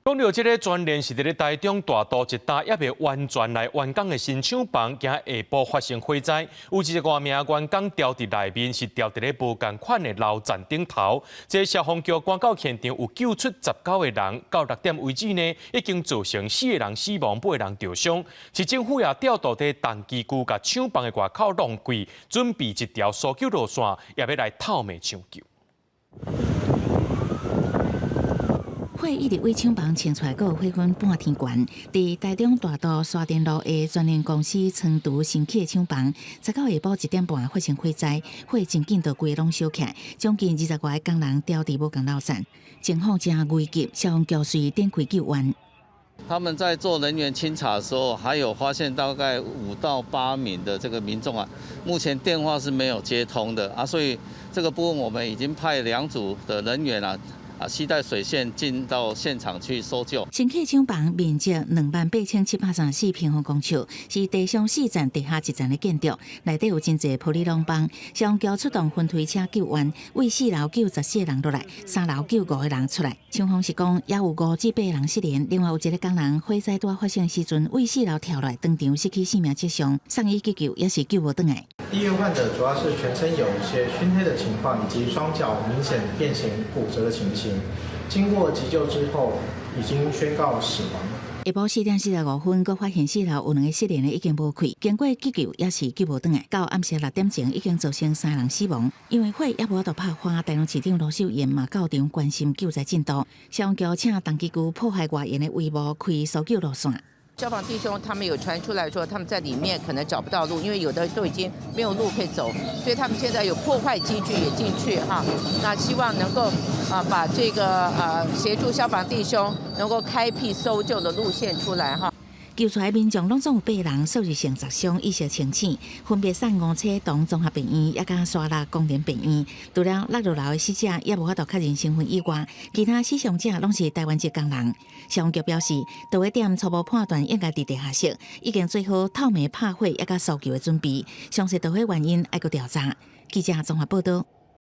讲到这个专连是伫咧台中大道一带也未完全来完工的新厂房，今下晡发生火灾，有一个名员工掉伫内面，是掉伫咧无共款的楼层顶头。这消防局赶到现场，有救出19个人，到6点为止呢，已经造成4个人死亡，8个人受伤。市政府也调度伫东基区甲厂房的外口弄柜，准备一条搜救路线，也要来透明抢救。火一直为厂房传出来，个火昏半天悬。伫台中大道沙田路的专联公司成都新起的厂房，19下晡1点半发生火灾，火真紧就规拢烧起来，将近20外个工人掉伫无共楼层，情况真危急。消防局随展开救援。他们在做人员清查的时候，还有发现大概5到8名的这个民众啊，目前电话是没有接通的啊，所以这个部分我们已经派2组的人员携带水线进到现场去搜救。新起厂房面积28734平方公尺，是地上4站、地下1站的建筑，内底有真侪玻璃窿帮。消防局出动分推车救援，为4楼救14个人落来，3楼救5个人出来。厂方是讲，也有5至8人失联，另外有一个工人火灾拄发生的时阵，为4楼跳落来，当场失去性命迹象，送医急救也是救无倒来。医院患者主要是全身有一些熏黑的情况，以及双脚明显变形骨折的情形。经过急救之后，已经宣告死亡。下晡4点45分，佫发现4楼有2个失联的已经无开，经过急救也是救无倒来。到暗时6点前，已经造成3人死亡。因为火也无法度拍花，台中市长罗秀燕嘛到场关心救灾进度。消防局请东基区破坏外延的帷幕开搜救路线。消防弟兄他们有传出来说，他们在里面可能找不到路，因为有的都已经没有路可以走，所以他们现在有破坏机具也进去哈。那希望能够把这个协助消防弟兄能够开辟搜救的路线出来哈。救出来的民众拢总有8人，数日性砸伤，意识清醒，分别送五车东综合病院，也甲沙拉公联病院。除了6楼的死者也无法度确认身份以外，其他死伤者拢是台湾籍工人。消防局表示，到位点初步判断应该伫地下室，已经做好透明拍火也甲搜救的准备，详细导火原因还佫调查。记者综合报道。